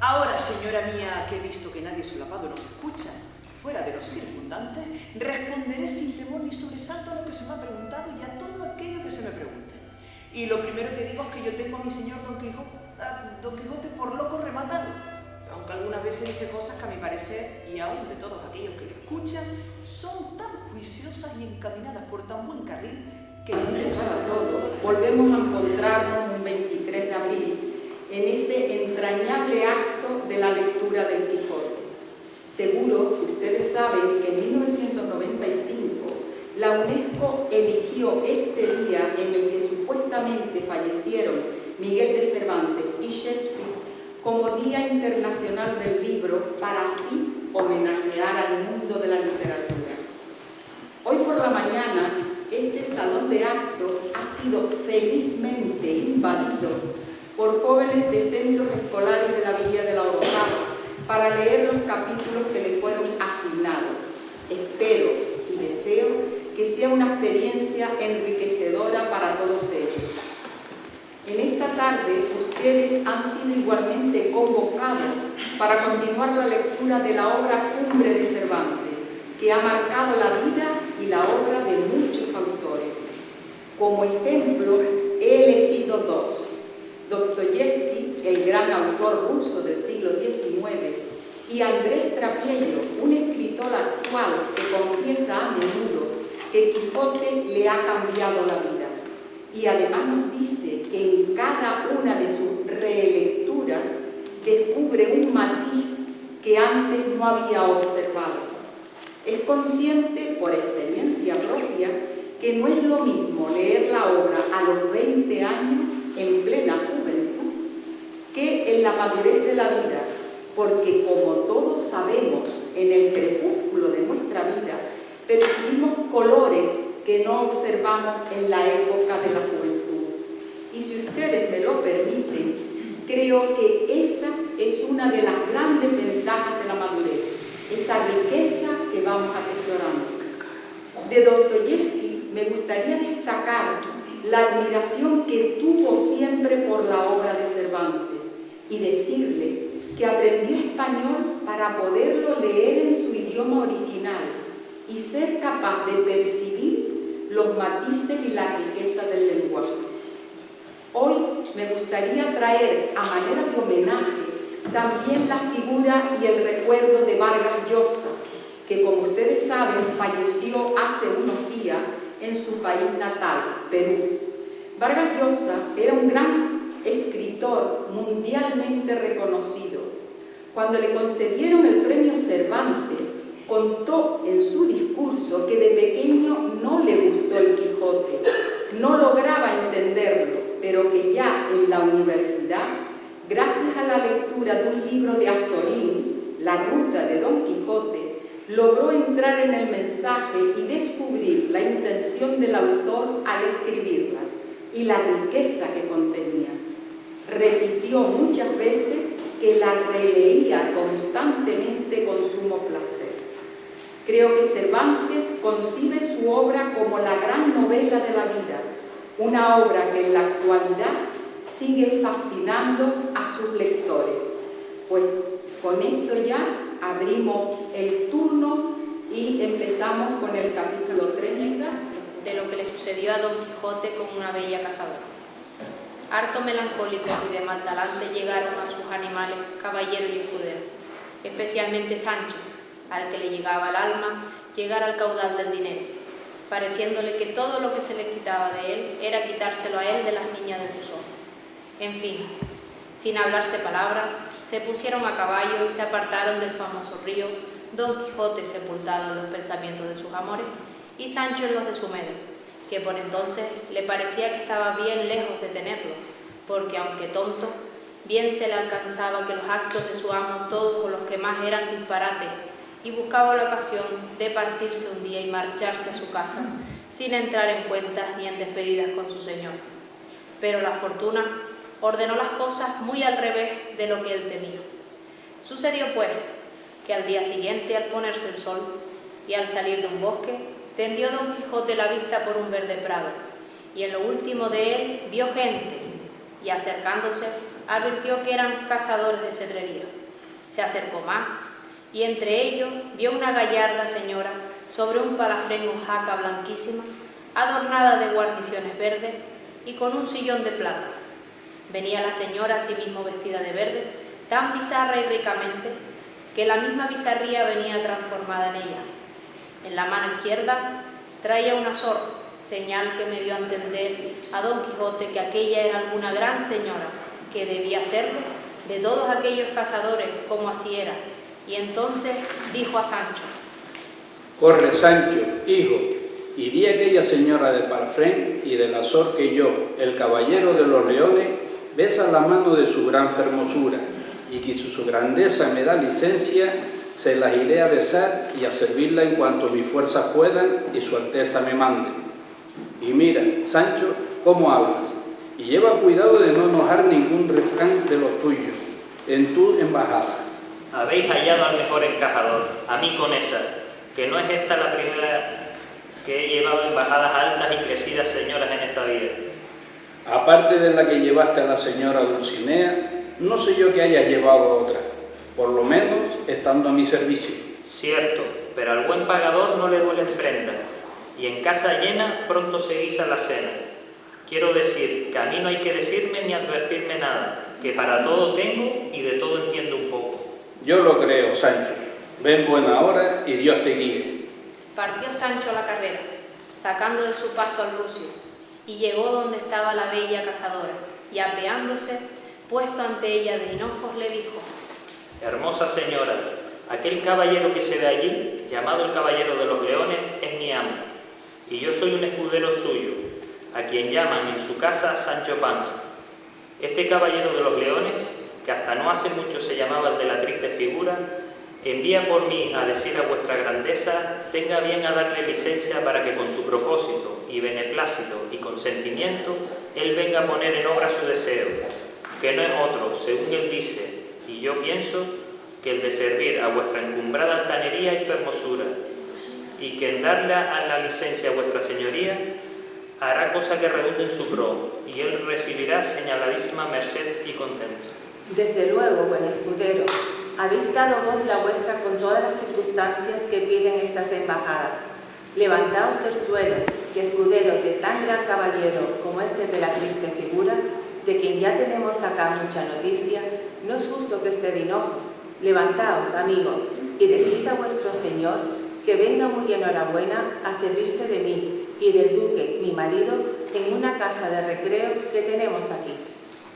Ahora, señora mía, que he visto que nadie solapado nos escucha, fuera de los circundantes, responderé sin temor ni sobresalto a lo que se me ha preguntado y a todo aquello que se me pregunte. Y lo primero que digo es que yo tengo a mi señor Don Quijote por loco rematado, aunque algunas veces dice cosas que a mi parecer, y aún de todos aquellos que lo escuchan, son tan juiciosas y encaminadas por tan buen carril que... Antes para todo, volvemos a encontrarnos un 23 de abril en este entrañable acto de la lectura del Quijote. Seguro que ustedes saben que en 1995 la UNESCO eligió este día en el que supuestamente fallecieron Miguel de Cervantes y Shakespeare como Día Internacional del Libro para así homenajear al mundo de la literatura. Hoy por la mañana, este salón de actos ha sido felizmente invadido por jóvenes de centros escolares de la Villa de la Orotava para leer los capítulos que les fueron asignados. Espero y deseo que sea una experiencia enriquecedora para todos ellos. En esta tarde, ustedes han sido igualmente convocados para continuar la lectura de la obra Cumbre de Cervantes, que ha marcado la vida y la obra de muchos autores. Como ejemplo, he elegido dos: Dostoyevski, el gran autor ruso del siglo XIX, y Andrés Trapiello, un escritor actual que confiesa a menudo que Quijote le ha cambiado la vida. Y además nos dice que en cada una de sus relecturas descubre un matiz que antes no había observado. Es consciente, por experiencia propia, que no es lo mismo leer la obra a los 20 años, en plena juventud, que en la madurez de la vida, porque como todos sabemos, en el crepúsculo de nuestra vida, percibimos colores que no observamos en la época de la juventud. Y si ustedes me lo permiten, creo que esa es una de las grandes ventajas de la madurez, esa riqueza que vamos atesorando. De Dostoyevski me gustaría destacar la admiración que tuvo siempre por la obra de Cervantes y decirle que aprendió español para poderlo leer en su idioma original y ser capaz de percibir los matices y la riqueza del lenguaje. Hoy me gustaría traer a manera de homenaje también la figura y el recuerdo de Vargas Llosa, que como ustedes saben falleció hace unos días en su país natal, Perú. Vargas Llosa era un gran escritor mundialmente reconocido. Cuando le concedieron el premio Cervantes, contó en su discurso que de pequeño no le gustó el Quijote, no lograba entenderlo, pero que ya en la universidad, gracias a la lectura de un libro de Azorín, La Ruta de Don Quijote, logró entrar en el mensaje y descubrir la intención del autor al escribirla y la riqueza que contenía. Repitió muchas veces que la releía constantemente con sumo placer. Creo que Cervantes concibe su obra como la gran novela de la vida, una obra que en la actualidad sigue fascinando a sus lectores. Pues con esto ya abrimos el turno y empezamos con el capítulo 30. De lo que le sucedió a Don Quijote con una bella cazadora. Harto melancólicos y de mal talante llegaron a sus animales caballero y escudero, especialmente Sancho, al que le llegaba al alma llegar al caudal del dinero, pareciéndole que todo lo que se le quitaba de él era quitárselo a él de las niñas de sus ojos. En fin, sin hablarse palabra, se pusieron a caballo y se apartaron del famoso río, Don Quijote sepultado en los pensamientos de sus amores y Sancho en los de su medio, que por entonces le parecía que estaba bien lejos de tenerlo, porque aunque tonto, bien se le alcanzaba que los actos de su amo, todos los que más eran disparates, y buscaba la ocasión de partirse un día y marcharse a su casa, sin entrar en cuentas ni en despedidas con su señor. Pero la fortuna ordenó las cosas muy al revés de lo que él temía. Sucedió pues que al día siguiente, al ponerse el sol y al salir de un bosque, tendió Don Quijote la vista por un verde prado, y en lo último de él vio gente, y acercándose advirtió que eran cazadores de cetrería. Se acercó más y entre ellos vio una gallarda señora sobre un palafrén o jaca blanquísima, adornada de guarniciones verdes y con un sillón de plata. Venía la señora asimismo vestida de verde, tan bizarra y ricamente, que la misma bizarría venía transformada en ella. En la mano izquierda traía un azor, señal que me dio a entender a Don Quijote que aquella era alguna gran señora, que debía serlo de todos aquellos cazadores, como así era. Y entonces dijo a Sancho: corre, Sancho, hijo, y di a aquella señora de palafrén y del azor que yo, el caballero de los leones, besa la mano de su gran fermosura, y que si su grandeza me da licencia, se las iré a besar y a servirla en cuanto mis fuerzas puedan y su alteza me mande. Y mira, Sancho, cómo hablas, y lleva cuidado de no enojar ningún refrán de los tuyos en tu embajada. Habéis hallado al mejor encajador, a mí con esa, que no es esta la primera que he llevado embajadas altas y crecidas señoras en esta vida. Aparte de la que llevaste a la señora Dulcinea, no sé yo que hayas llevado otra, por lo menos estando a mi servicio. Cierto, pero al buen pagador no le duelen prendas, y en casa llena pronto se guisa la cena. Quiero decir que a mí no hay que decirme ni advertirme nada, que para todo tengo y de todo entiendo un poco. Yo lo creo, Sancho. Ven buena hora y Dios te guíe. Partió Sancho a la carrera, sacando de su paso al rucio, y llegó donde estaba la bella cazadora, y apeándose, puesto ante ella de hinojos, le dijo: hermosa señora, aquel caballero que se ve allí, llamado el Caballero de los Leones, es mi amo, y yo soy un escudero suyo, a quien llaman en su casa Sancho Panza. Este Caballero de los Leones, que hasta no hace mucho se llamaba el de la triste figura, envía por mí a decir a vuestra grandeza tenga bien a darle licencia para que con su propósito y beneplácito y consentimiento él venga a poner en obra su deseo, que no es otro, según él dice, y yo pienso, que el de servir a vuestra encumbrada altanería y fermosura, y que en darle a la licencia a vuestra señoría hará cosa que redunde en su pro, y él recibirá señaladísima merced y contento. Desde luego, buen escudero, habéis dado voz la vuestra con todas las circunstancias que piden estas embajadas. Levantaos del suelo, que escudero de tan gran caballero como es el de la triste figura, de quien ya tenemos acá mucha noticia, no es justo que esté de hinojos. Levantaos, amigo, y decid a vuestro señor que venga muy enhorabuena a servirse de mí y del duque, mi marido, en una casa de recreo que tenemos aquí.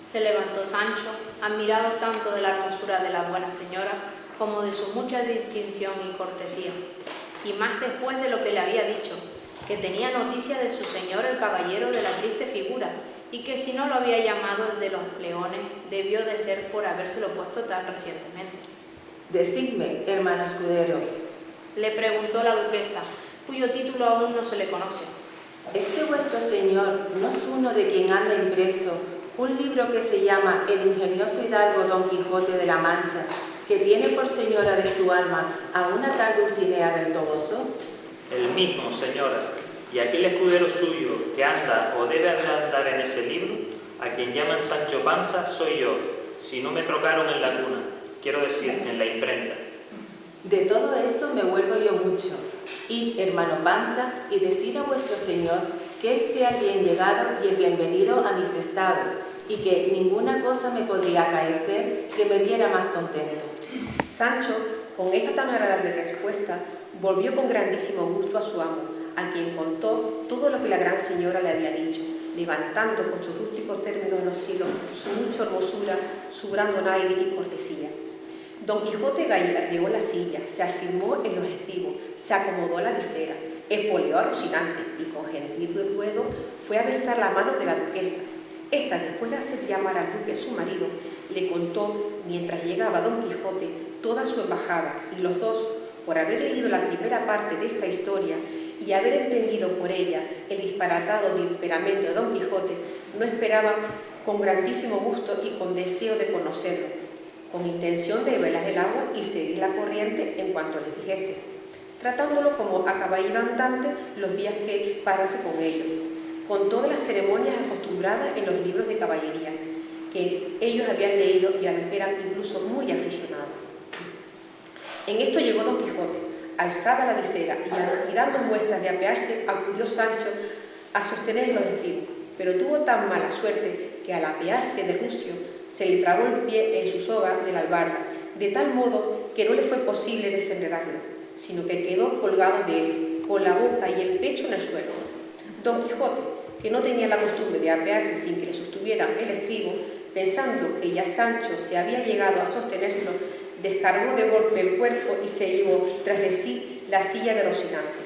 Se levantó Sancho, admirado tanto de la hermosura de la buena señora como de su mucha distinción y cortesía, y más después de lo que le había dicho, que tenía noticia de su señor el caballero de la triste figura, y que si no lo había llamado el de los leones, debió de ser por habérselo puesto tan recientemente. Decidme, hermano escudero, le preguntó la duquesa, cuyo título aún no se le conoce. ¿Este vuestro señor no es uno de quien anda impreso un libro que se llama El ingenioso hidalgo Don Quijote de la Mancha, que tiene por señora de su alma a una tal Dulcinea del Toboso? El mismo, señora, y aquel escudero suyo que anda o debe de andar en ese libro, a quien llaman Sancho Panza, soy yo, si no me trocaron en la cuna, quiero decir, en la imprenta. De todo eso me vuelvo yo mucho. Id, hermano Panza, y decid a vuestro señor que él sea el bien llegado y el bienvenido a mis estados, y que ninguna cosa me podría acaecer que me diera más contento. Sancho, con esta tan agradable respuesta, volvió con grandísimo gusto a su amo, a quien contó todo lo que la gran señora le había dicho, levantando con sus rústicos términos en los siglos su mucha hermosura, su gran donaire y cortesía. Don Quijote gallardeo la silla, se afirmó en los estribos, se acomodó a la visera, espoleó a Rocinante y con gentil ruego fue a besar la mano de la duquesa. Esta, después de hacer llamar al duque su marido, le contó, mientras llegaba Don Quijote, toda su embajada, y los dos, por haber leído la primera parte de esta historia y haber entendido por ella el disparatado temperamento de Don Quijote, no esperaban con grandísimo gusto y con deseo de conocerlo, con intención de velar el agua y seguir la corriente en cuanto les dijese, tratándolo como a caballero andante los días que parase con ellos, con todas las ceremonias acostumbradas en los libros de caballería, que ellos habían leído y a los que eran incluso muy aficionados. En esto llegó Don Quijote, alzada la visera y dando muestras de apearse, acudió Sancho a sostener los estribos, pero tuvo tan mala suerte que al apearse de Rucio se le trabó el pie en su soga de la albarda, de tal modo que no le fue posible desenredarlo, sino que quedó colgado de él, con la boca y el pecho en el suelo. Don Quijote, que no tenía la costumbre de apearse sin que le sostuvieran el estribo, pensando que ya Sancho se había llegado a sostenérselo, descargó de golpe el cuerpo y se llevó tras de sí la silla de Rocinante,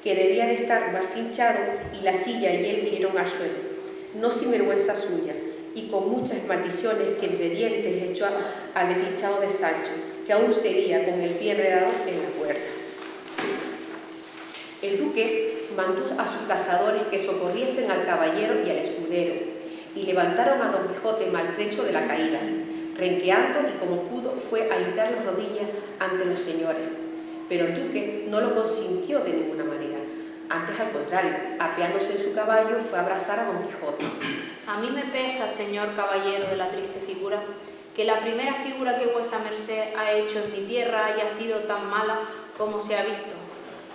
que debía de estar más hinchado, y la silla y él vinieron al suelo, no sin vergüenza suya, y con muchas maldiciones que entre dientes echó al desdichado de Sancho, que aún seguía con el pie enredado en la cuerda. El duque mandó a sus cazadores que socorriesen al caballero y al escudero, y levantaron a Don Quijote maltrecho de la caída. Renqueando y como pudo fue a hincar las rodillas ante los señores, pero el duque no lo consintió de ninguna manera. Antes, al contrario, apeándose en su caballo, fue a abrazar a Don Quijote. A mí me pesa, señor caballero de la triste figura, que la primera figura que vuesa merced ha hecho en mi tierra haya sido tan mala como se ha visto,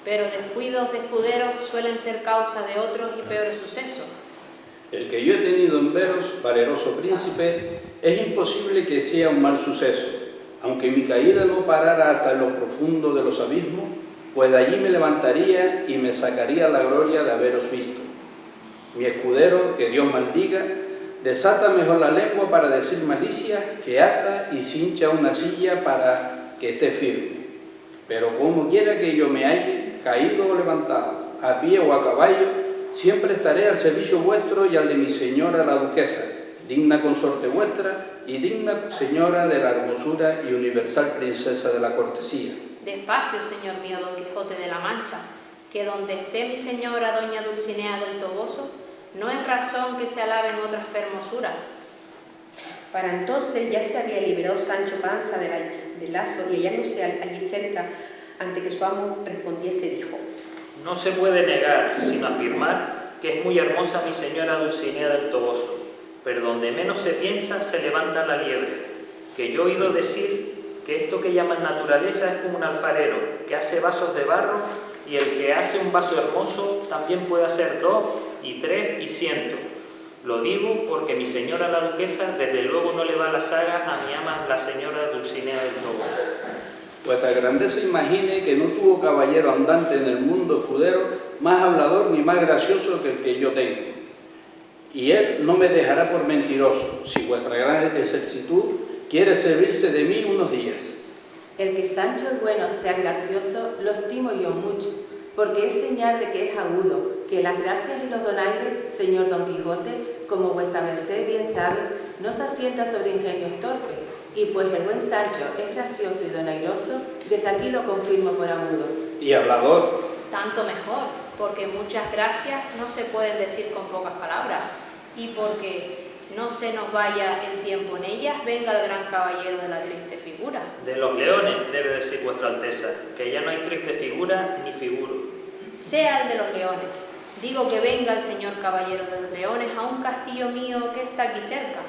pero descuidos de escuderos suelen ser causa de otros y peores sucesos. El que yo he tenido en veros, valeroso príncipe, es imposible que sea un mal suceso, aunque mi caída no parara hasta lo profundo de los abismos, pues de allí me levantaría y me sacaría la gloria de haberos visto. Mi escudero, que Dios maldiga, desata mejor la lengua para decir malicias que ata y cincha una silla para que esté firme. Pero como quiera que yo me halle, caído o levantado, a pie o a caballo, siempre estaré al servicio vuestro y al de mi señora la duquesa, digna consorte vuestra y digna señora de la hermosura y universal princesa de la cortesía. Despacio, señor mío Don Quijote de la Mancha, que donde esté mi señora doña Dulcinea del Toboso, no es razón que se alaben otras hermosuras. Para entonces ya se había liberado Sancho Panza del lazo y hallándose allí cerca, ante que su amo respondiese, dijo: No se puede negar, sino afirmar, que es muy hermosa mi señora Dulcinea del Toboso, pero donde menos se piensa se levanta la liebre, que yo he oído decir que esto que llaman naturaleza es como un alfarero, que hace vasos de barro, y el que hace un vaso hermoso también puede hacer 2 y 3 y 100. Lo digo porque mi señora la duquesa desde luego no le va la saga a mi ama la señora Dulcinea del Toboso. Vuestra grandeza imagine que no tuvo caballero andante en el mundo escudero más hablador ni más gracioso que el que yo tengo. Y él no me dejará por mentiroso, si vuestra gran excelsitud quiere servirse de mí unos días. El que Sancho el Bueno sea gracioso, lo estimo yo mucho, porque es señal de que es agudo, que las gracias y los donaires, señor Don Quijote, como vuesa merced bien sabe, no se asienta sobre ingenios torpes, y pues el buen Sancho es gracioso y donairoso, desde aquí lo confirmo por agudo. Y hablador. Tanto mejor, porque muchas gracias no se pueden decir con pocas palabras, y porque no se nos vaya el tiempo en ellas, venga el gran caballero de la triste figura. De los leones, debe decir vuestra alteza, que ya no hay triste figura ni figuro. Sea el de los leones. Digo que venga el señor caballero de los leones a un castillo mío que está aquí cerca,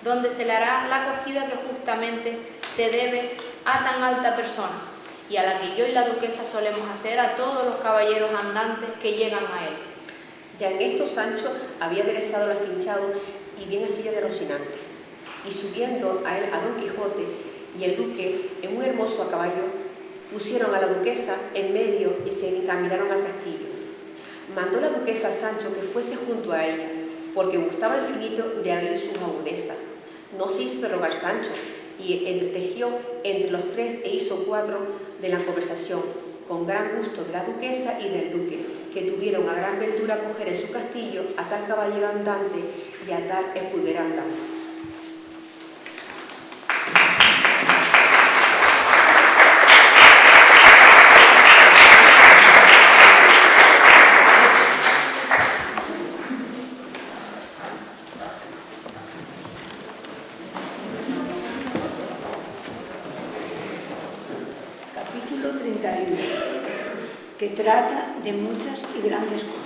donde se le hará la acogida que justamente se debe a tan alta persona, y a la que yo y la duquesa solemos hacer a todos los caballeros andantes que llegan a él. Ya en esto Sancho había aderezado la cinchado y bien la silla de Rocinante, y subiendo a él a Don Quijote y el duque en un hermoso caballo, pusieron a la duquesa en medio y se encaminaron al castillo. Mandó la duquesa a Sancho que fuese junto a ella, porque gustaba infinito de oír su agudeza. No se hizo de rogar Sancho, y entretejió entre los tres e hizo 4 de la conversación, con gran gusto de la duquesa y del duque, que tuvieron a gran ventura coger en su castillo a tal caballero andante y a tal escudero andante. Capítulo 31, que trata de muchas y grandes cosas.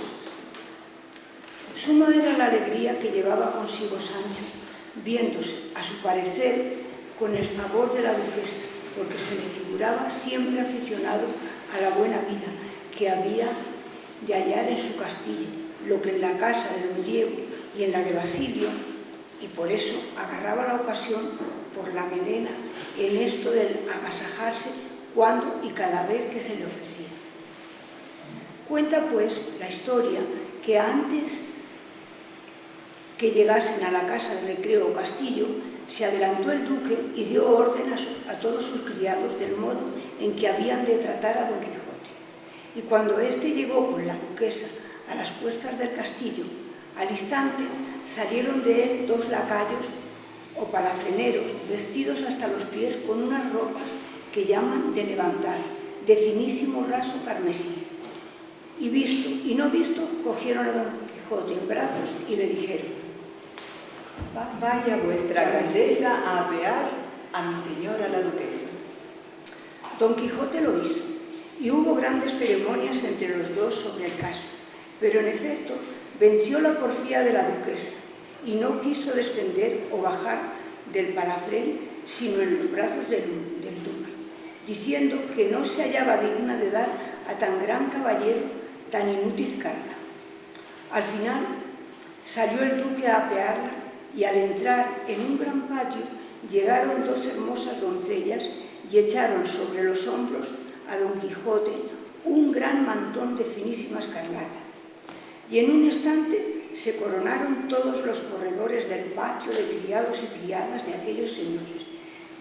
Suma era la alegría que llevaba consigo Sancho viéndose, a su parecer, con el favor de la duquesa, porque se le figuraba siempre aficionado a la buena vida que había de hallar en su castillo, lo que en la casa de don Diego y en la de Basilio, y por eso agarraba la ocasión por la melena en esto del agasajarse cuando y cada vez que se le ofrecía. Cuenta pues la historia que antes que llegasen a la casa de recreo o castillo, se adelantó el duque y dio orden a todos sus criados del modo en que habían de tratar a don Quijote. Y cuando éste llegó con la duquesa a las puertas del castillo, al instante salieron de él 2 lacayos o palafreneros, vestidos hasta los pies con unas ropas que llaman de levantar, de finísimo raso carmesí. Y visto y no visto, cogieron a don Quijote en brazos y le dijeron: vaya vuestra grandeza a apear a mi señora la duquesa. Don Quijote lo hizo, y hubo grandes ceremonias entre los dos sobre el caso, pero en efecto venció la porfía de la duquesa, y no quiso descender o bajar del palafrén sino en los brazos del duque, diciendo que no se hallaba digna de dar a tan gran caballero tan inútil carga. Al final salió el duque a apearla, y al entrar en un gran patio llegaron 2 hermosas doncellas y echaron sobre los hombros a don Quijote un gran mantón de finísima escarlata. Y en un instante se coronaron todos los corredores del patio de criados y criadas de aquellos señores,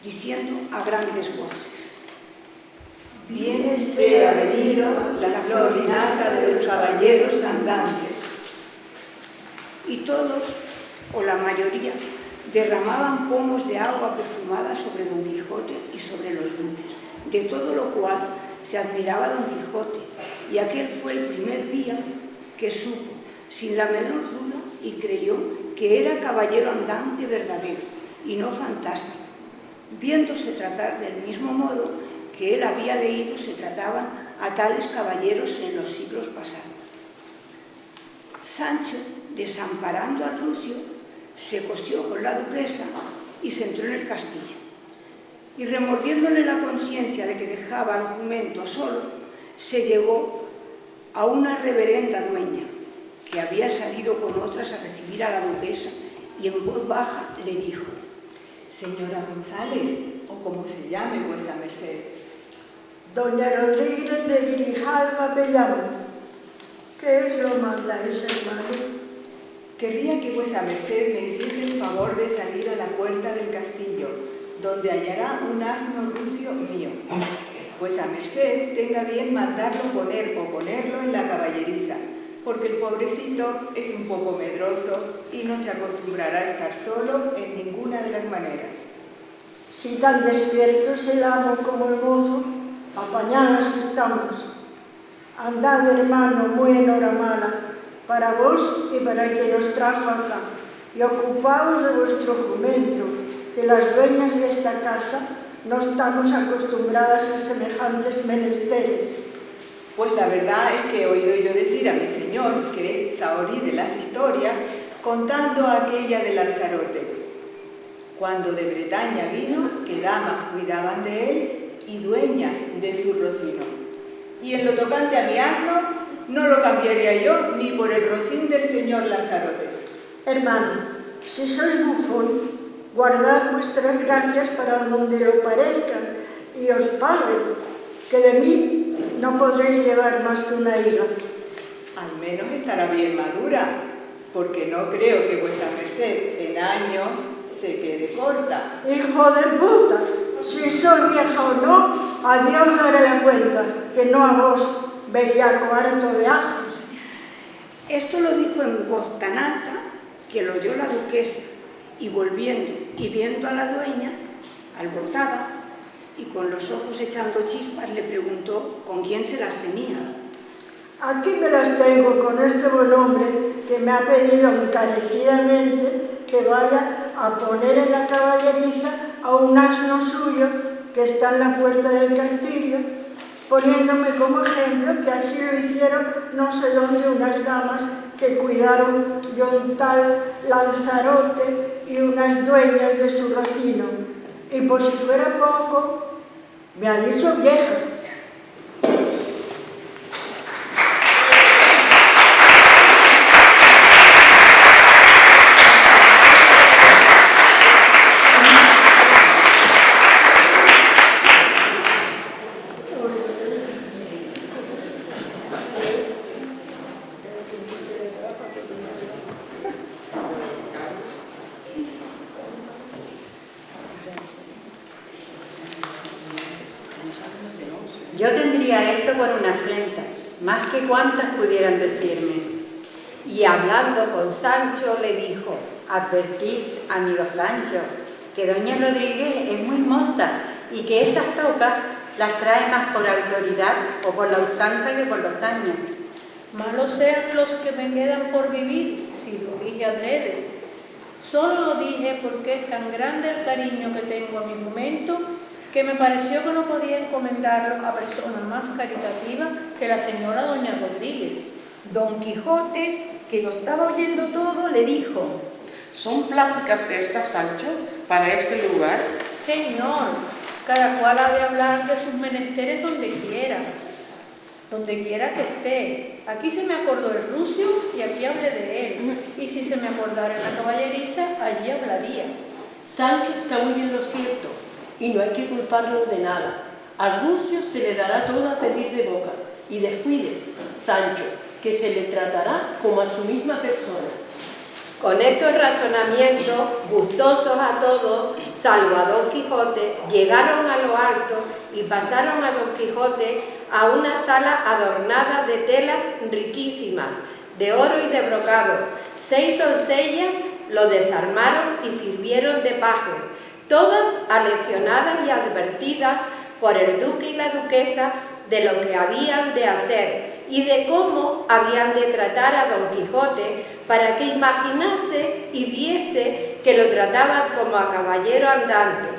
diciendo a grandes voces: bien sea venido la flor y nata de los caballeros andantes. Y todos, o la mayoría, derramaban pomos de agua perfumada sobre don Quijote y sobre los duques, de todo lo cual se admiraba don Quijote, y aquel fue el primer día que supo, sin la menor duda, y creyó que era caballero andante verdadero, y no fantástico, viéndose tratar del mismo modo que él había leído se trataban a tales caballeros en los siglos pasados. Sancho, desamparando al rucio, se cosió con la duquesa y se entró en el castillo. Y remordiéndole la conciencia de que dejaba al jumento solo, se llegó a una reverenda dueña, que había salido con otras a recibir a la duquesa, y en voz baja le dijo: Señora González, o como se llame vuesa merced. Doña Rodríguez de Grijalva me llamo. ¿Qué es lo mandáis, hermano? Querría que vuesa merced me hiciese el favor de salir a la puerta del castillo, donde hallará un asno rucio mío. Vuesa merced tenga bien mandarlo poner o ponerlo en la caballeriza, porque el pobrecito es un poco medroso y no se acostumbrará a estar solo en ninguna de las maneras. Si tan despierto es el amo como el mozo, apañadas estamos. Andad, hermano, muy enhoramala, para vos y para quien os trajo acá, y ocupaos de vuestro jumento, que las dueñas de esta casa no estamos acostumbradas a semejantes menesteres. Pues la verdad es que he oído yo decir a mi señor, que es saorí de las historias, contando aquella de Lanzarote. Cuando de Bretaña vino, que damas cuidaban de él y dueñas de su rocino. Y en lo tocante a mi asno, no lo cambiaría yo ni por el rocín del señor Lanzarote. Hermano, si sois bufón, guardad vuestras gracias para donde lo parezcan y os paguen, que de mí no podréis llevar más que una higa. Al menos estará bien madura, porque no creo que vuesa merced en años se quede corta. ¡Hijo de puta! Si soy vieja o no, a Dios daré la cuenta, que no a vos, bellaco harto de ajos. Esto lo dijo en voz tan alta que lo oyó la duquesa, y volviendo y viendo a la dueña, alborotada, y con los ojos echando chispas, le preguntó con quién se las tenía. Aquí me las tengo con este buen hombre que me ha pedido encarecidamente que vaya a poner en la caballeriza a un asno suyo que está en la puerta del castillo poniéndome como ejemplo que así lo hicieron no sé dónde unas damas que cuidaron de un tal Lanzarote y unas dueñas de su racino. Y por si fuera poco, me ha dicho vieja. Yo tendría eso por una afrenta, más que cuantas pudieran decirme. Y hablando con Sancho le dijo: Advertid, amigo Sancho, que doña Rodríguez es muy moza y que esas tocas las trae más por autoridad o por la usanza que por los años. Malos sean los que me quedan por vivir, si lo dije adrede. Solo lo dije porque es tan grande el cariño que tengo a mi momento que me pareció que no podía encomendarlo a persona más caritativa que la señora doña Rodríguez. Don Quijote, que lo estaba oyendo todo, le dijo: ¿Son pláticas de estas, Sancho, para este lugar? Señor, cada cual ha de hablar de sus menesteres donde quiera que esté. Aquí se me acordó el rucio y aquí hablé de él, y si se me acordara en la caballeriza, allí hablaría. Sancho está muy en lo cierto, y no hay que culparlo de nada. Al rucio se le dará todo a pedir de boca, y descuide, Sancho, que se le tratará como a su misma persona. Con estos razonamientos, gustosos a todos, salvo a Don Quijote, llegaron a lo alto y pasaron a Don Quijote a una sala adornada de telas riquísimas, de oro y de brocado. 6 doncellas lo desarmaron y sirvieron de pajes, todas aleccionadas y advertidas por el duque y la duquesa de lo que habían de hacer y de cómo habían de tratar a Don Quijote, para que imaginase y viese que lo trataban como a caballero andante.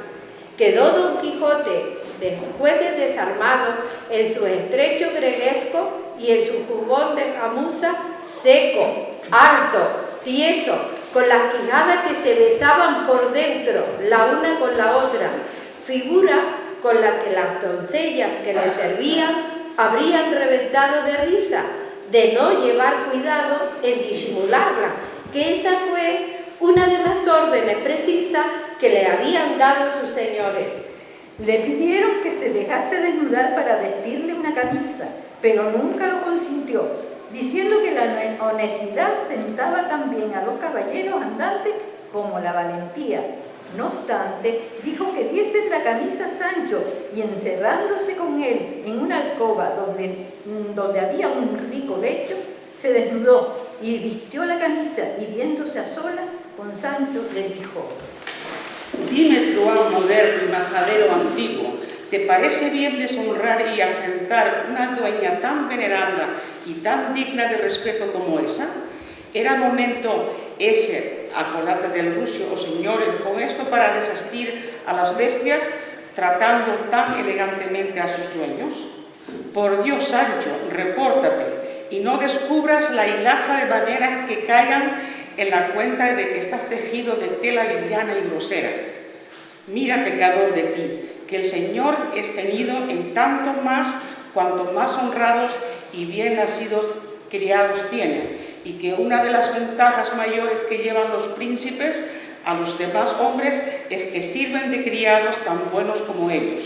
Quedó Don Quijote, después de desarmado, en su estrecho greguesco y en su jubón de gamuza, seco, alto, tieso, con las quijadas que se besaban por dentro, la una con la otra, figura con la que las doncellas que le servían habrían reventado de risa, de no llevar cuidado en disimularla, que esa fue una de las órdenes precisas que le habían dado sus señores. Le pidieron que se dejase desnudar para vestirle una camisa, pero nunca lo consintió, diciendo que la honestidad sentaba tan bien a los caballeros andantes como la valentía. No obstante, dijo que diesen la camisa a Sancho y, encerrándose con él en una alcoba donde había un rico lecho, se desnudó y vistió la camisa, y viéndose a solas con Sancho le dijo: Dime, truán moderno y majadero antiguo, ¿te parece bien deshonrar y afrentar una dueña tan venerada y tan digna de respeto como esa? ¿Era momento ese, acordate del rucio o señores, con esto para desastir a las bestias, tratando tan elegantemente a sus dueños? Por Dios, Sancho, repórtate y no descubras la hilaza de maneras que caigan en la cuenta de que estás tejido de tela liviana y grosera. Mira, pecador de ti, que el Señor es tenido en tanto más cuanto más honrados y bien nacidos criados tiene, y que una de las ventajas mayores que llevan los príncipes a los demás hombres es que sirven de criados tan buenos como ellos.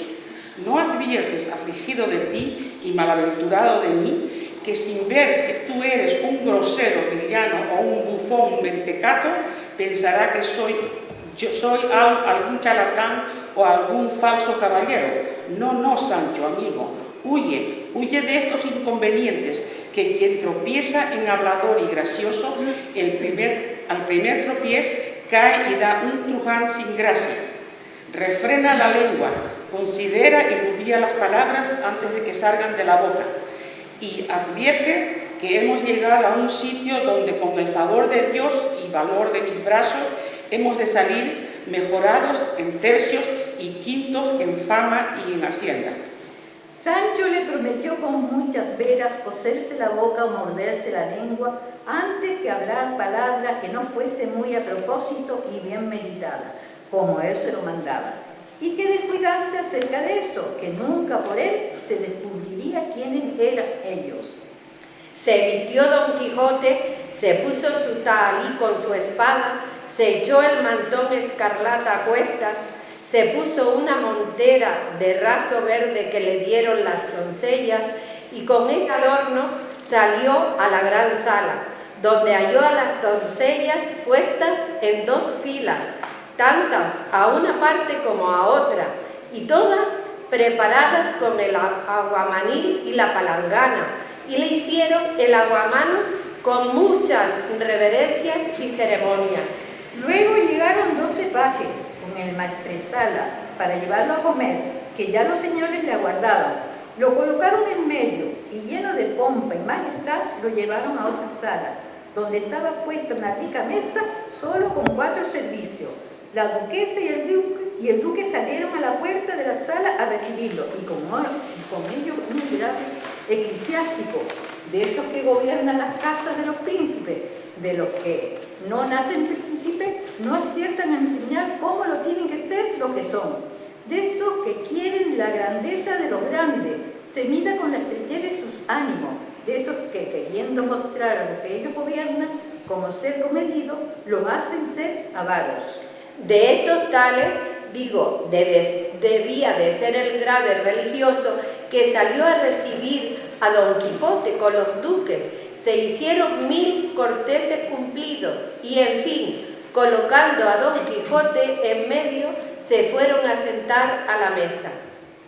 ¿No adviertes, afligido de ti y malaventurado de mí, que sin ver que tú eres un grosero villano o un bufón mentecato, pensará que yo soy algún charlatán o algún falso caballero? No, Sancho, amigo, huye de estos inconvenientes, que quien tropieza en hablador y gracioso, al primer tropiez cae y da un truján sin gracia. Refrena la lengua, considera y rubía las palabras antes de que salgan de la boca, y advierte que hemos llegado a un sitio donde, con el favor de Dios y valor de mis brazos, hemos de salir mejorados en tercios y quintos en fama y en hacienda. Sancho le prometió con muchas veras coserse la boca o morderse la lengua antes que hablar palabras que no fuesen muy a propósito y bien meditadas, como él se lo mandaba, y que descuidase acerca de eso, que nunca por él se descubriría quiénes eran ellos. Se vistió Don Quijote, se puso su tahalí con su espada, se echó el mantón escarlata a cuestas, se puso una montera de raso verde que le dieron las doncellas y con ese adorno salió a la gran sala, donde halló a las doncellas puestas en 2 filas, tantas a una parte como a otra, y todas preparadas con el aguamanil y la palangana, y le hicieron el aguamanos con muchas reverencias y ceremonias. Luego llegaron 12 pajes con el maestresala para llevarlo a comer, que ya los señores le aguardaban. Lo colocaron en medio y lleno de pompa y majestad lo llevaron a otra sala, donde estaba puesta una rica mesa solo con 4 servicios. La duquesa y el duque salieron a la puerta de la sala a recibirlo, y con ellos un grave eclesiástico, de esos que gobiernan las casas de los príncipes, de los que no nacen príncipes, no aciertan a enseñar cómo lo tienen que ser lo que son, de esos que quieren la grandeza de los grandes, se mira con la estrechez de sus ánimos, de esos que queriendo mostrar a los que ellos gobiernan como ser comedido, lo hacen ser avaros. De estos tales, digo, debía de ser el grave religioso que salió a recibir a Don Quijote con los duques. Se hicieron 1000 corteses cumplidos y, en fin, colocando a Don Quijote en medio, se fueron a sentar a la mesa.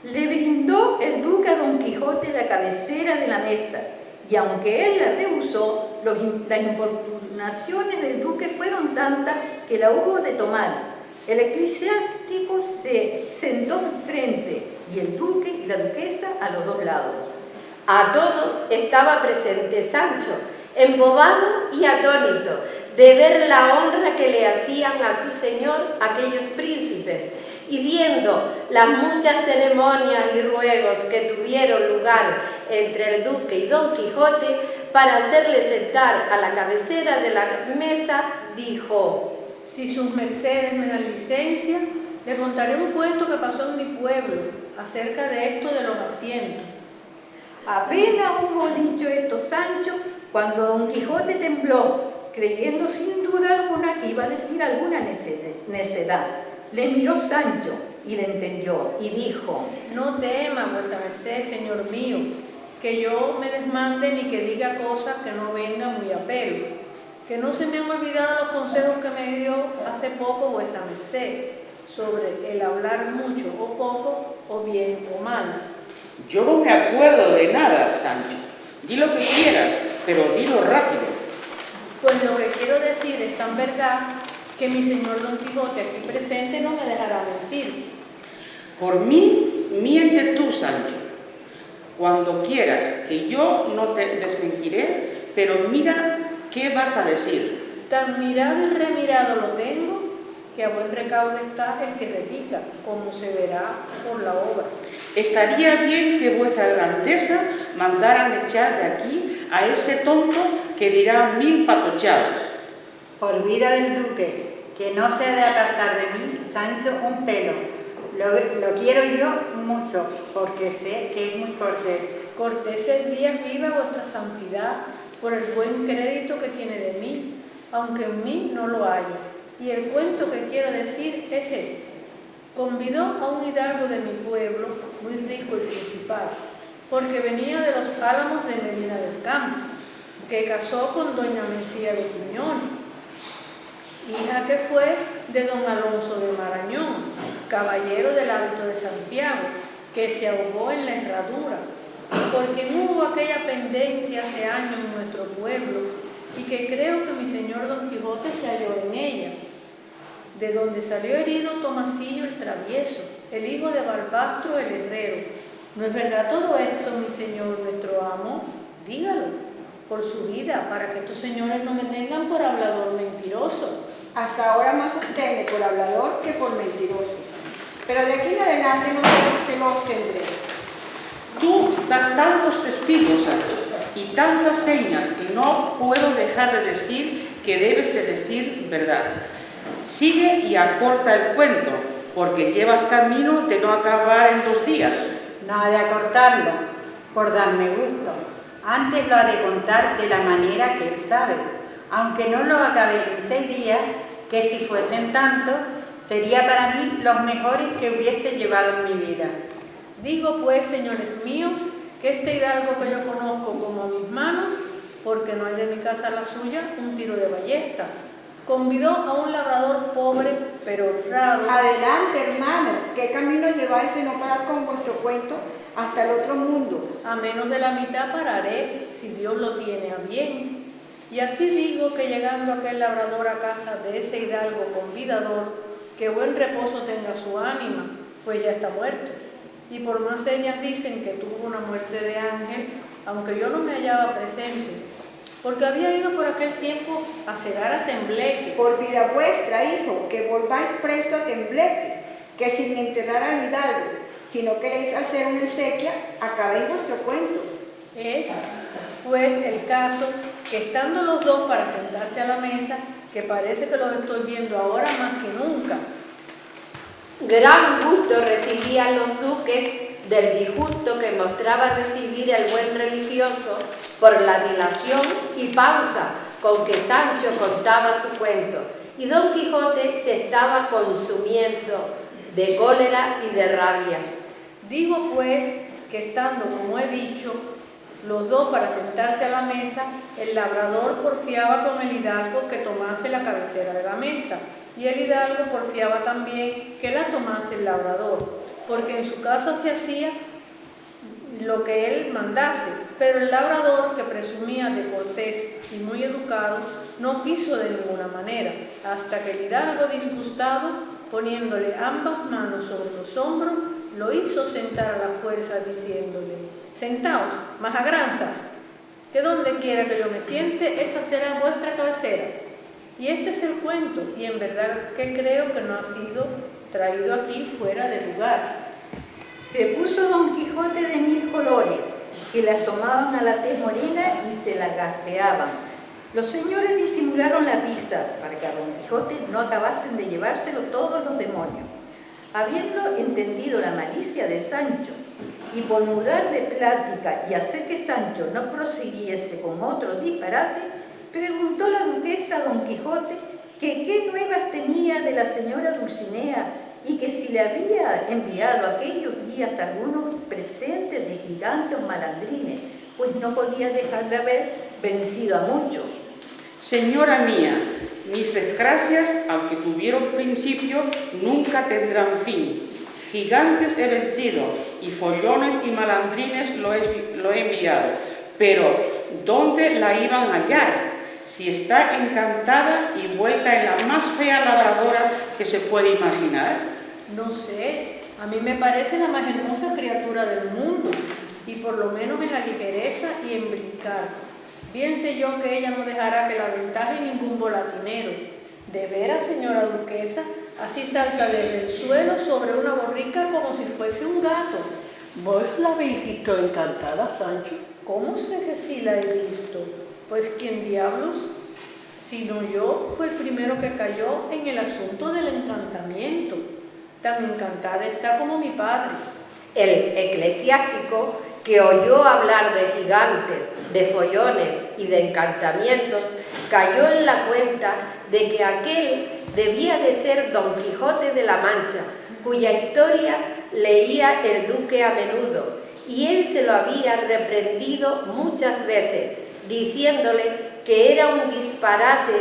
Le brindó el duque a Don Quijote la cabecera de la mesa, y aunque él la rehusó, las importunaciones del duque fueron tantas que la hubo de tomar. El eclesiástico se sentó frente, y el duque y la duquesa a los 2 lados. A todo estaba presente Sancho, embobado y atónito de ver la honra que le hacían a su señor aquellos príncipes, y viendo las muchas ceremonias y ruegos que tuvieron lugar entre el duque y Don Quijote para hacerle sentar a la cabecera de la mesa, dijo: Si sus mercedes me dan licencia, le contaré un cuento que pasó en mi pueblo acerca de esto de los asientos. Apenas hubo dicho esto Sancho, cuando Don Quijote tembló, creyendo sin duda alguna que iba a decir alguna necedad. Le miró Sancho y le entendió y dijo: No tema, vuestra merced, señor mío, que yo me desmande ni que diga cosas que no vengan muy a pelo, que no se me han olvidado los consejos que me dio hace poco vuestra merced sobre el hablar mucho o poco, o bien o mal. Yo no me acuerdo de nada, Sancho. Di lo que quieras, pero dilo rápido. Pues lo que quiero decir es tan verdad que mi señor Don Quijote aquí presente no me dejará mentir. Por mí, miente tú, Sancho, cuando quieras, que yo no te desmentiré, pero mira qué vas a decir. Tan mirado y remirado lo tengo, que a buen recaudo está el que repita, como se verá por la obra. Estaría bien que vuestra grandeza mandaran echar de aquí a ese tonto que dirá 1000 patochadas. Por vida del duque, que no se ha de apartar de mí, Sancho, un pelo. Lo quiero yo mucho, porque sé que es muy cortés. Corteses días viva vuestra santidad, por el buen crédito que tiene de mí, aunque en mí no lo haya. Y el cuento que quiero decir es este. Convidó a un hidalgo de mi pueblo, muy rico y principal, porque venía de los álamos de Medina del Campo, que casó con doña Mencía de Quiñones, hija que fue de don Alonso de Marañón, caballero del hábito de Santiago, que se ahogó en la herradura, porque hubo aquella pendencia hace años en nuestro pueblo, y que creo que mi señor Don Quijote se halló en ella, de donde salió herido Tomasillo el travieso, el hijo de Barbastro el herrero. ¿No es verdad todo esto, mi señor nuestro amo? Dígalo, por su vida, para que estos señores no me tengan por hablador mentiroso. Hasta ahora más os teme por hablador que por mentiroso, pero de aquí en adelante no sabemos que lo obtendréis. Tú das tantos testigos, Sancho, y tantas señas que no puedo dejar de decir que debes de decir verdad. Sigue y acorta el cuento, porque llevas camino de no acabar en 2 días. Nada de acortarlo, por darme gusto. Antes lo ha de contar de la manera que él sabe, aunque no lo acabe en 6 días, que si fuesen tantos, sería para mí los mejores que hubiese llevado en mi vida. Digo pues, señores míos, que este hidalgo que yo conozco como a mis manos, porque no hay de mi casa a la suya un tiro de ballesta, convidó a un labrador pobre pero honrado. Adelante, hermano, ¿qué camino lleváis de no parar con vuestro cuento hasta el otro mundo? A menos de la mitad pararé, si Dios lo tiene a bien. Y así digo que llegando aquel labrador a casa de ese hidalgo convidador, que buen reposo tenga su ánima, pues ya está muerto. Y por más señas dicen que tuvo una muerte de ángel, aunque yo no me hallaba presente, porque había ido por aquel tiempo a cegar a Tembleque. Por vida vuestra, hijo, que volváis presto a Tembleque, que sin enterrar al hidalgo, si no queréis hacer una exequia, acabéis vuestro cuento. Es, pues, el caso que estando los dos para sentarse a la mesa, que parece que los estoy viendo ahora más que nunca. Gran gusto recibían los duques del disgusto que mostraba recibir el buen religioso por la dilación y pausa con que Sancho contaba su cuento, y Don Quijote se estaba consumiendo de cólera y de rabia. Digo pues que estando, como he dicho, los dos para sentarse a la mesa, el labrador porfiaba con el hidalgo que tomase la cabecera de la mesa, y el hidalgo porfiaba también que la tomase el labrador, porque en su casa se hacía lo que él mandase, pero el labrador, que presumía de cortés y muy educado, no quiso de ninguna manera, hasta que el hidalgo, disgustado, poniéndole ambas manos sobre los hombros, lo hizo sentar a la fuerza, diciéndole: sentaos, majagranzas, que donde quiera que yo me siente, esa será vuestra cabecera. Y este es el cuento, y en verdad que creo que no ha sido traído aquí fuera de lugar. Se puso Don Quijote de 1000 colores, que le asomaban a la tez morena y se la gaspeaban. Los señores disimularon la risa para que a Don Quijote no acabasen de llevárselo todos los demonios. Habiendo entendido la malicia de Sancho, y por mudar de plática y hacer que Sancho no prosiguiese con otro disparate, preguntó la duquesa a Don Quijote que qué nuevas tenía de la señora Dulcinea y que si le había enviado aquellos días algunos presentes de gigantes o malandrines, pues no podía dejar de haber vencido a muchos. Señora mía, mis desgracias, aunque tuvieron principio, nunca tendrán fin. Gigantes he vencido, y follones y malandrines lo he enviado. Pero, ¿dónde la iban a hallar? Si está encantada y vuelta en la más fea labradora que se puede imaginar. No sé, a mí me parece la más hermosa criatura del mundo, y por lo menos en la ligereza y en brincar. Bien sé yo que ella no dejará que la aventaje ningún volatinero. De veras, señora duquesa, así salta desde el suelo sobre una borrica como si fuese un gato. ¿Vos la habéis visto encantada, Sancho? ¿Cómo sé que sí la he visto? Pues ¿quién diablos? Sino yo fue el primero que cayó en el asunto del encantamiento. Tan encantada está como mi padre. El eclesiástico, que oyó hablar de gigantes, de follones y de encantamientos, cayó en la cuenta de que aquel debía de ser Don Quijote de la Mancha, cuya historia leía el duque a menudo, y él se lo había reprendido muchas veces, diciéndole que era un disparate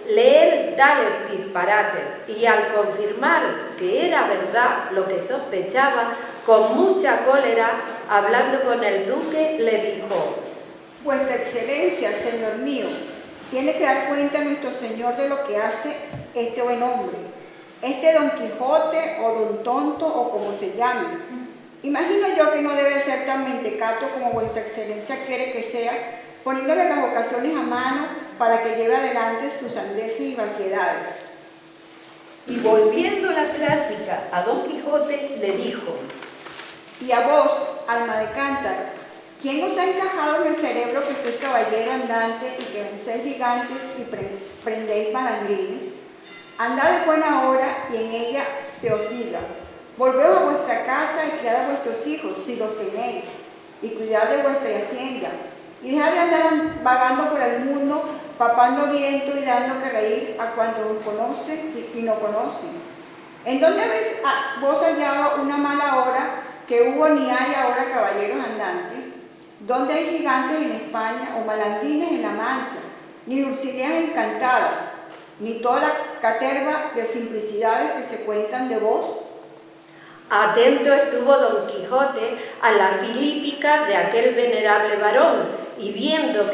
leer tales disparates, y al confirmar que era verdad lo que sospechaba, con mucha cólera, hablando con el duque, le dijo: Vuestra Excelencia, señor mío, tiene que dar cuenta a nuestro señor de lo que hace este buen hombre, este Don Quijote o Don Tonto o como se llame. Imagino yo que no debe ser tan mentecato como vuestra Excelencia quiere que sea, poniéndole las ocasiones a mano para que lleve adelante sus sandeces y vaciedades. Y volviendo la plática a Don Quijote, le dijo: Y Y a vos, alma de cántaro, ¿quién os ha encajado en el cerebro que sois caballero andante y que vencéis gigantes y prendéis malandrines? Andad de buena hora y en ella se os diga: volveos a vuestra casa y criad a vuestros hijos, si los tenéis, y cuidad de vuestra hacienda. Y dejad de andar vagando por el mundo, papando viento y dando que reír a cuantos os conocen y no conocen. ¿En dónde habéis vos hallado una mala hora que hubo ni hay ahora caballeros andantes? ¿Dónde hay gigantes en España o malandrines en La Mancha? Ni dulcineas encantadas, ni toda la caterva de simplicidades que se cuentan de vos. Atento estuvo Don Quijote a la filípica de aquel venerable varón, y viendo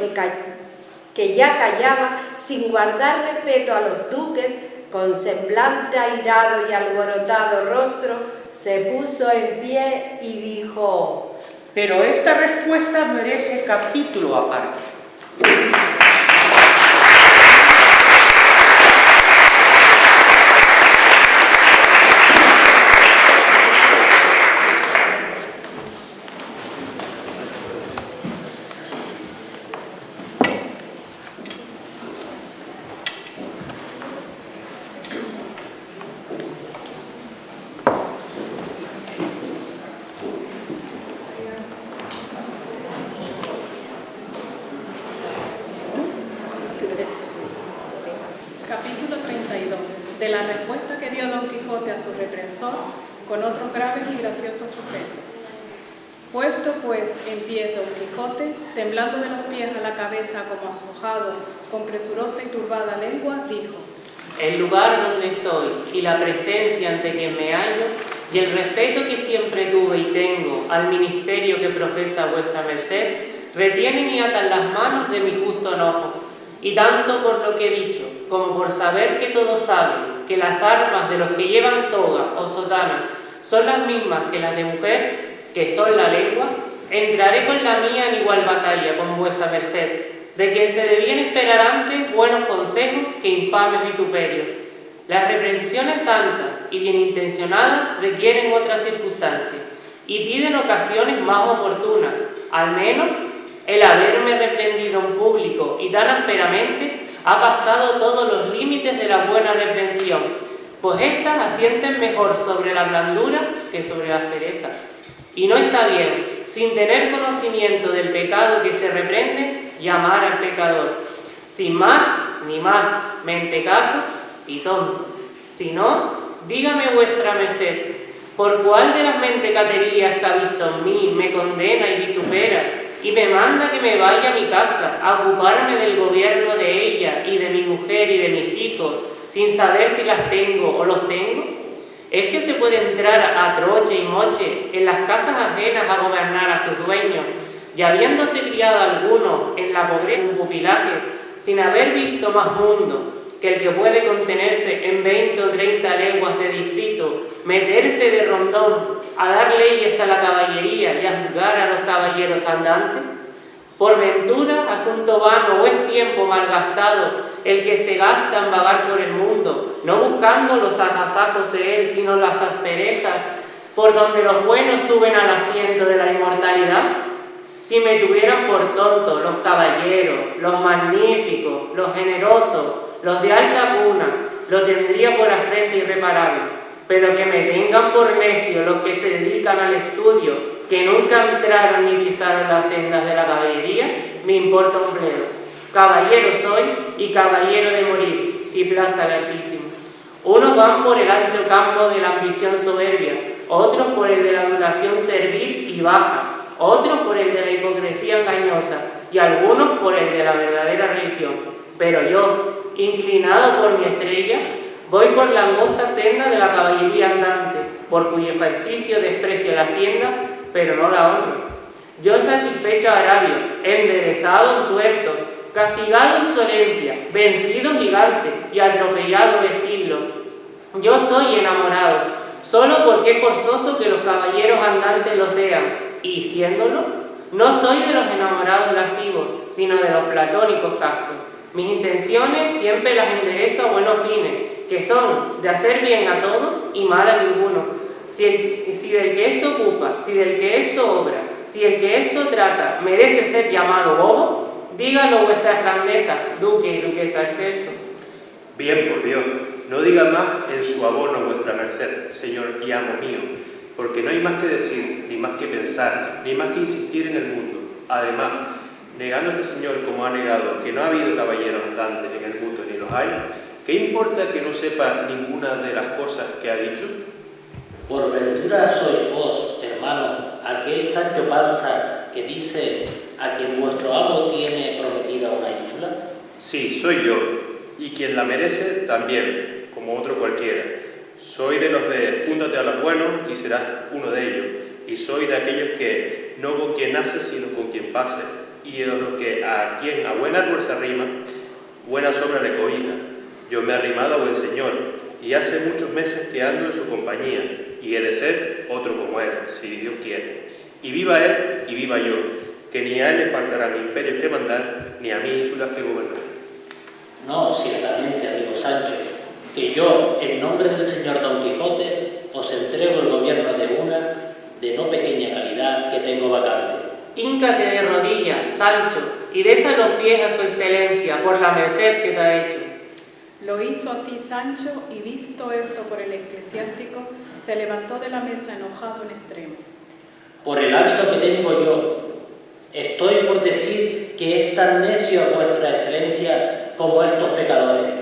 que ya callaba, sin guardar respeto a los duques, con semblante airado y alborotado rostro, se puso en pie y dijo: pero esta respuesta merece capítulo aparte. Capítulo 32. De la respuesta que dio Don Quijote a su reprensor, con otros graves y graciosos sujetos. Puesto pues en pie Don Quijote, temblando de los pies a la cabeza como ashojado, con presurosa y turbada lengua, dijo: el lugar donde estoy y la presencia ante quien me hallo, y el respeto que siempre tuve y tengo al ministerio que profesa vuesa merced, retienen y atan las manos de mi justo enojo. Y tanto por lo que he dicho, como por saber que todos saben que las armas de los que llevan toga o sotana son las mismas que las de mujer, que son la lengua, entraré con la mía en igual batalla con vuesa merced, de quien se debían esperar antes buenos consejos que infames vituperios. Las reprensiones santas y bien intencionadas requieren otras circunstancias y piden ocasiones más oportunas, al menos el haberme reprendido en público y tan ásperamente ha pasado todos los límites de la buena reprensión, pues éstas asienten mejor sobre la blandura que sobre la aspereza. Y no está bien, sin tener conocimiento del pecado que se reprende, llamar al pecador, sin más ni más, mentecato y tonto. Si no, dígame vuestra merced, ¿por cuál de las mentecaterías que ha visto en mí me condena y vitupera, y me manda que me vaya a mi casa a ocuparme del gobierno de ella y de mi mujer y de mis hijos, sin saber si las tengo o los tengo? ¿Es que se puede entrar a troche y moche en las casas ajenas a gobernar a sus dueños, y habiéndose criado alguno en la pobreza un pupilaje, sin haber visto más mundo que el que puede contenerse en 20 o 30 leguas de distrito, meterse de rondón a dar leyes a la caballería y a juzgar a los caballeros andantes? Por ventura, asunto vano o es tiempo malgastado el que se gasta en vagar por el mundo, no buscando los agasajos de él, sino las asperezas, por donde los buenos suben al asiento de la inmortalidad. Si me tuvieran por tonto los caballeros, los magníficos, los generosos, los de alta cuna, lo tendría por afrenta irreparable, pero que me tengan por necio los que se dedican al estudio, que nunca entraron ni pisaron las sendas de la caballería, me importa un bledo. Caballero soy y caballero de morir, si plaza el Altísimo. Unos van por el ancho campo de la ambición soberbia, otros por el de la adulación servil y baja, otros por el de la hipocresía engañosa y algunos por el de la verdadera religión. Pero yo, inclinado por mi estrella, voy por la angosta senda de la caballería andante, por cuyo ejercicio desprecio la hacienda, pero no la honro. Yo satisfecho agravio, enderezado en tuerto, castigado insolencia, vencido gigante y atropellado vestirlo. Yo soy enamorado, solo porque es forzoso que los caballeros andantes lo sean, y siéndolo, no soy de los enamorados lascivos, sino de los platónicos castos. Mis intenciones siempre las enderezo a buenos fines, que son de hacer bien a todos y mal a ninguno. si del que esto ocupa, si del que esto obra, si el que esto trata merece ser llamado bobo, dígalo vuestra grandeza, duque y duquesa Excelso. Bien, por Dios, no diga más en su abono vuestra merced, señor y amo mío, porque no hay más que decir, ni más que pensar, ni más que insistir en el mundo. Además, negando a este señor como ha negado que no ha habido caballeros andantes en el mundo ni los hay, ¿qué importa que no sepa ninguna de las cosas que ha dicho? Por ventura sois vos, hermano, aquel Sancho Panza que dice a quien vuestro amo tiene prometida una ínsula. Sí, soy yo, y quien la merece también, como otro cualquiera. Soy de los de púntate a los buenos y serás uno de ellos, y soy de aquellos que no con quien nace sino con quien pase, y de los que a quien a buen árbol se arrima, buena sombra le cobija. Yo me he arrimado a buen señor, y hace muchos meses que ando en su compañía, y he de ser otro como él, si Dios quiere. Y viva él y viva yo, que ni a él le faltará ni imperios que mandar, ni a mí ínsulas que gobernar. No, ciertamente, amigo Sancho, que yo, en nombre del señor Don Quijote, os entrego el gobierno de una, de no pequeña calidad, que tengo vacante. Híncate de rodillas, Sancho, y besa los pies a su excelencia por la merced que te ha hecho. Lo hizo así Sancho, y visto esto por el eclesiástico, se levantó de la mesa enojado en extremo. Por el hábito que tengo yo, estoy por decir que es tan necio a vuestra excelencia como estos pecadores.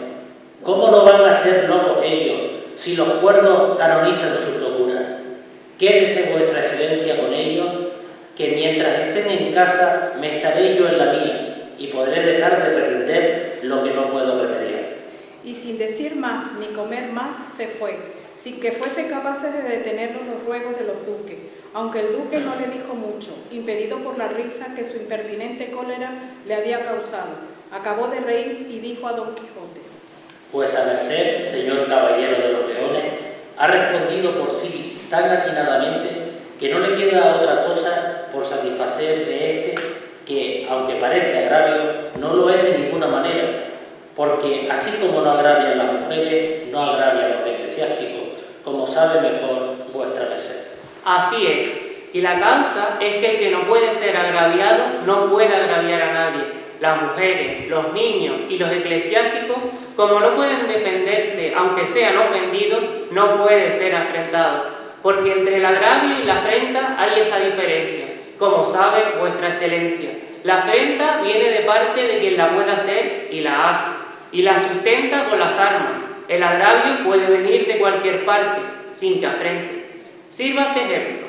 ¿Cómo no van a ser locos ellos si los cuerdos canonizan sus locuras? Quédese vuestra excelencia con ellos, que mientras estén en casa me estaré yo en la mía y podré dejar de reprender lo que no puedo remediar. Y sin decir más ni comer más se fue, sin que fuese capaces de detenerlo los ruegos de los duques, aunque el duque no le dijo mucho, impedido por la risa que su impertinente cólera le había causado. Acabó de reír y dijo a Don Quijote: Pues a merced, señor caballero de los leones, ha respondido por sí tan atinadamente que no le queda otra cosa por satisfacer de este, que, aunque parece agravio, no lo es de ninguna manera, porque así como no agravian las mujeres, no agravian los eclesiásticos, como sabe mejor vuestra merced. Así es, y la causa es que el que no puede ser agraviado no puede agraviar a nadie. Las mujeres, los niños y los eclesiásticos, como no pueden defenderse aunque sean ofendidos, no puede ser afrentado, porque entre el agravio y la afrenta hay esa diferencia, como sabe vuestra excelencia. La afrenta viene de parte de quien la puede hacer y la hace, y la sustenta con las armas. El agravio puede venir de cualquier parte, sin que afrente. Sirva este ejemplo.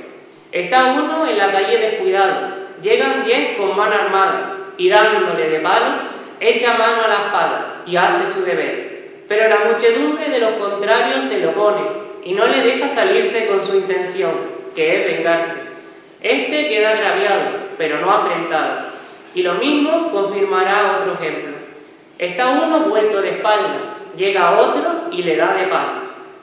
Está uno en la calle descuidado, llegan 10 con mano armada, y dándole de palo, echa mano a la espada y hace su deber. Pero la muchedumbre de los contrarios se lo opone y no le deja salirse con su intención, que es vengarse. Este queda agraviado, pero no afrentado. Y lo mismo confirmará otro ejemplo. Está uno vuelto de espalda, llega otro y le da de palo,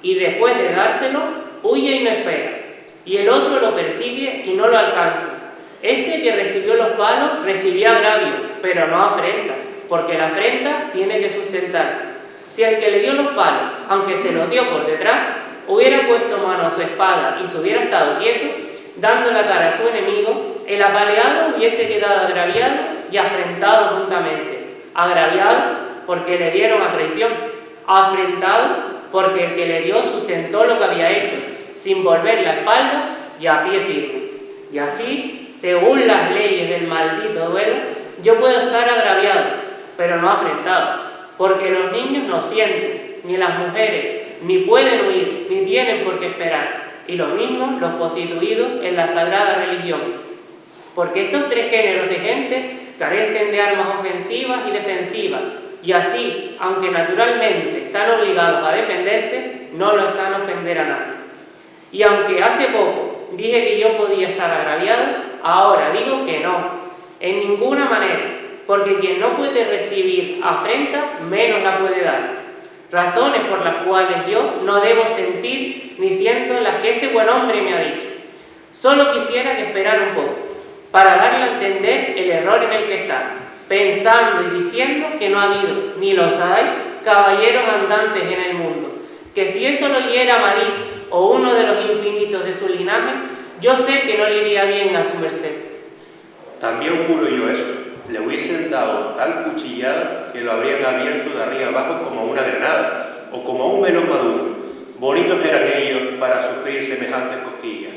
y después de dárselo, huye y no espera. Y el otro lo persigue y no lo alcanza. Este que recibió los palos recibía agravio, pero no afrenta, porque la afrenta tiene que sustentarse. Si el que le dio los palos, aunque se los dio por detrás, hubiera puesto mano a su espada y se hubiera estado quieto, dando la cara a su enemigo, el apaleado hubiese quedado agraviado y afrentado juntamente. Agraviado porque le dieron a traición, afrentado porque el que le dio sustentó lo que había hecho, sin volver la espalda y a pie firme. Y así, según las leyes del maldito duelo, yo puedo estar agraviado, pero no afrentado, porque los niños no sienten, ni las mujeres, ni pueden huir, ni tienen por qué esperar, y lo mismo los constituidos en la sagrada religión. Porque estos tres géneros de gente carecen de armas ofensivas y defensivas, y así, aunque naturalmente están obligados a defenderse, no lo están a ofender a nadie. Y aunque hace poco dije que yo podía estar agraviado, ahora digo que no, en ninguna manera, porque quien no puede recibir afrenta, menos la puede dar. Razones por las cuales yo no debo sentir ni siento las que ese buen hombre me ha dicho. Solo quisiera que esperara un poco, para darle a entender el error en el que está, pensando y diciendo que no ha habido, ni los hay, caballeros andantes en el mundo, que si eso lo oyera Amadís o uno de los infinitos de su linaje, yo sé que no le iría bien a su merced. También juro yo eso. Le hubiesen dado tal cuchillada que lo habrían abierto de arriba abajo como una granada o como un melón maduro. Bonitos eran ellos para sufrir semejantes cosquillas.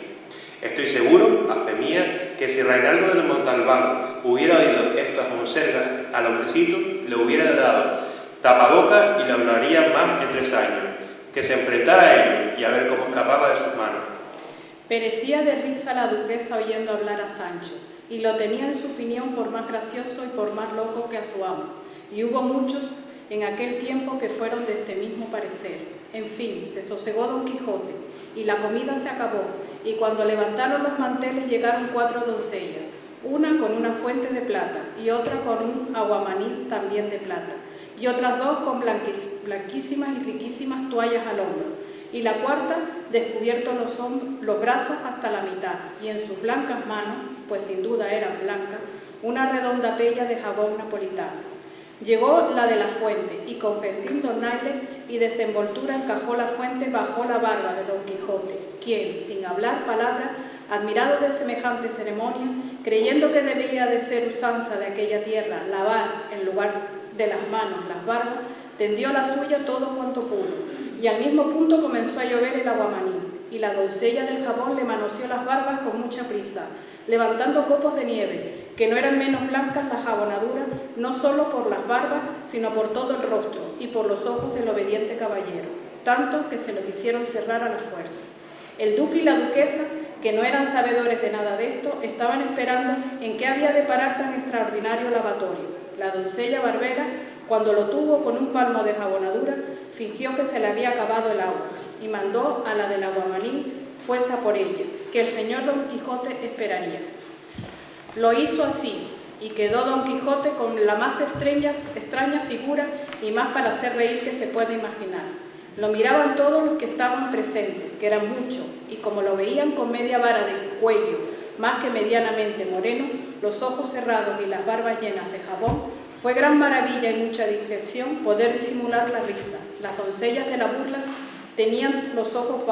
Estoy seguro, a fe mía, que si Reinaldo del Montalbán hubiera oído estas monsergas al hombrecito, le hubiera dado tapaboca y le hablaría más de 3 años, que se enfrentara a ellos y a ver cómo escapaba de sus manos. Perecía de risa la duquesa oyendo hablar a Sancho, y lo tenía en su opinión por más gracioso y por más loco que a su amo. Y hubo muchos en aquel tiempo que fueron de este mismo parecer. En fin, se sosegó Don Quijote, y la comida se acabó, y cuando levantaron los manteles llegaron 4 doncellas, una con una fuente de plata, y otra con un aguamanil también de plata, y otras 2 con blanquísimas y riquísimas toallas al hombro, y la cuarta descubiertos los brazos hasta la mitad, y en sus blancas manos, pues sin duda eran blancas, una redonda pella de jabón napolitano. Llegó la de la fuente, y con gentil donaire y desenvoltura encajó la fuente bajo la barba de Don Quijote, quien, sin hablar palabra, admirado de semejante ceremonia, creyendo que debía de ser usanza de aquella tierra lavar en lugar de las manos las barbas, tendió la suya todo cuanto pudo, y al mismo punto comenzó a llover el aguamaní, y la doncella del jabón le manoseó las barbas con mucha prisa, levantando copos de nieve, que no eran menos blancas las jabonaduras, no solo por las barbas, sino por todo el rostro y por los ojos del obediente caballero, tanto que se los hicieron cerrar a la fuerza. El duque y la duquesa, que no eran sabedores de nada de esto, estaban esperando en qué había de parar tan extraordinario lavatorio. La doncella barbera, cuando lo tuvo con un palmo de jabonadura, fingió que se le había acabado el agua y mandó a la del aguamanil fuese a por ella, que el señor Don Quijote esperaría. Lo hizo así, y quedó Don Quijote con la más extraña figura y más para hacer reír que se puede imaginar. Lo miraban todos los que estaban presentes, que eran muchos, y como lo veían con media vara de cuello, más que medianamente moreno, los ojos cerrados y las barbas llenas de jabón, fue gran maravilla y mucha discreción poder disimular la risa. Las doncellas de la burla tenían los ojos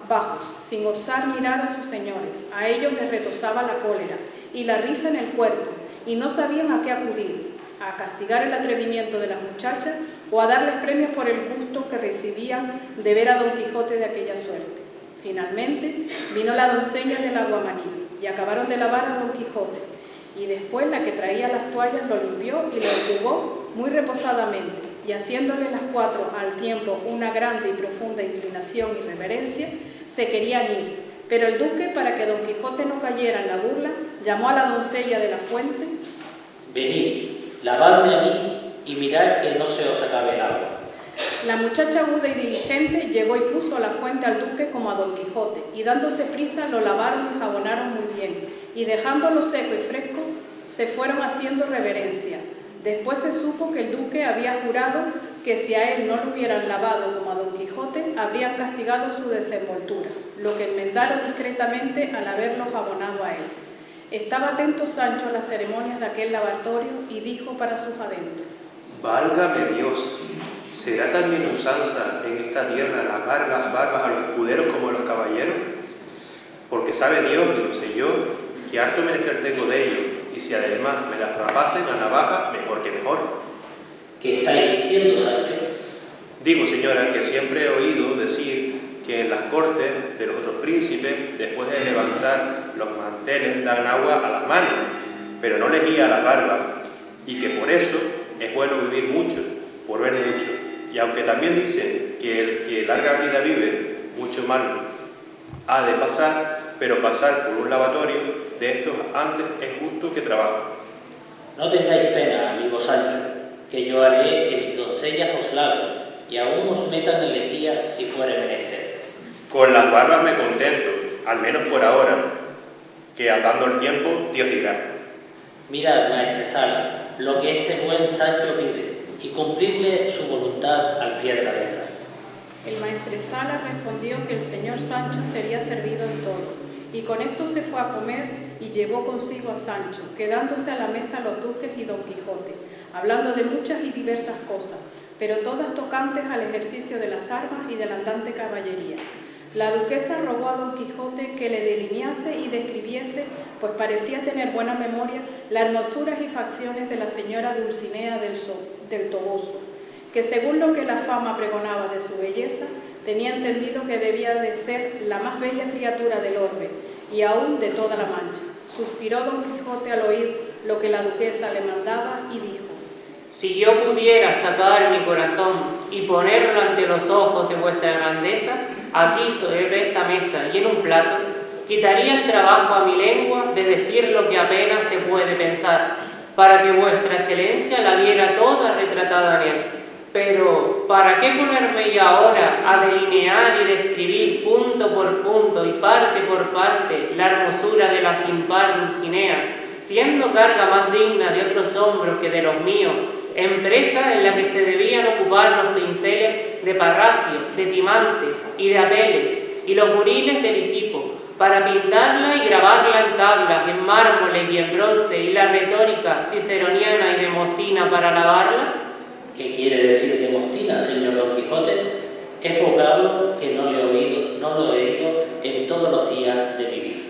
bajos, sin osar mirar a sus señores. A ellos les retozaba la cólera y la risa en el cuerpo, y no sabían a qué acudir, a castigar el atrevimiento de las muchachas o a darles premios por el gusto que recibían de ver a Don Quijote de aquella suerte. Finalmente vino la doncella del aguamanil y acabaron de lavar a Don Quijote, y después la que traía las toallas lo limpió y lo enjugó muy reposadamente, y haciéndole las 4 al tiempo una grande y profunda inclinación y reverencia, se querían ir. Pero el duque, para que Don Quijote no cayera en la burla, llamó a la doncella de la fuente. Venid, lavadme a mí y mirad que no se os acabe el agua. La muchacha aguda y diligente llegó y puso a la fuente al duque como a Don Quijote, y dándose prisa lo lavaron y jabonaron muy bien, y dejándolo seco y fresco, se fueron haciendo reverencia. Después se supo que el duque había jurado que si a él no lo hubieran lavado como a Don Quijote, habrían castigado su desenvoltura, lo que enmendaron discretamente al haberlo jabonado a él. Estaba atento Sancho a las ceremonias de aquel lavatorio y dijo para sus adentros: Válgame Dios, ¿será también usanza en esta tierra lavar las barbas a los escuderos como a los caballeros? Porque sabe Dios, y lo sé yo, que harto menester tengo de ellos, y si además me las rapasen a navaja, mejor que mejor. ¿Qué estáis diciendo, Sancho? Digo, señora, que siempre he oído decir que en las cortes de los otros príncipes, después de levantar los manteles, dan agua a las manos, pero no les guía a las barbas, y que por eso es bueno vivir mucho, por ver mucho. Y aunque también dicen que el que larga vida vive, mucho mal ha de pasar, pero pasar por un lavatorio de estos antes es justo que trabajo. No tengáis pena, amigo Sancho, que yo haré que mis doncellas os laven y aún os metan en lejía si fuere menester. Con las barbas me contento, al menos por ahora, que andando el tiempo, Dios dirá. Mirad, maestresala, lo que ese buen Sancho pide, y cumplirle su voluntad al pie de la letra. El maestresala respondió que el señor Sancho sería servido en todo, y con esto se fue a comer y llevó consigo a Sancho, quedándose a la mesa los duques y Don Quijote, hablando de muchas y diversas cosas, pero todas tocantes al ejercicio de las armas y de la andante caballería. La duquesa rogó a Don Quijote que le delinease y describiese, pues parecía tener buena memoria, las hermosuras y facciones de la señora Dulcinea del Toboso, que según lo que la fama pregonaba de su belleza, tenía entendido que debía de ser la más bella criatura del orbe, y aún de toda la Mancha. Suspiró Don Quijote al oír lo que la duquesa le mandaba y dijo: si yo pudiera sacar mi corazón y ponerlo ante los ojos de vuestra grandeza, aquí sobre esta mesa y en un plato, quitaría el trabajo a mi lengua de decir lo que apenas se puede pensar, para que vuestra excelencia la viera toda retratada en él. Pero, ¿para qué ponerme yo ahora a delinear y describir punto por punto y parte por parte la hermosura de la sin par Dulcinea, siendo carga más digna de otros hombros que de los míos, empresa en la que se debían ocupar los pinceles de Parrasio, de Timantes y de Apeles, y los buriles de Lisipo, para pintarla y grabarla en tablas, en mármoles y en bronce, y la retórica ciceroniana y demostina para alabarla? ¿Qué quiere decir Demostina, señor Don Quijote? Es vocablo que no lo he oído en todos los días de mi vida.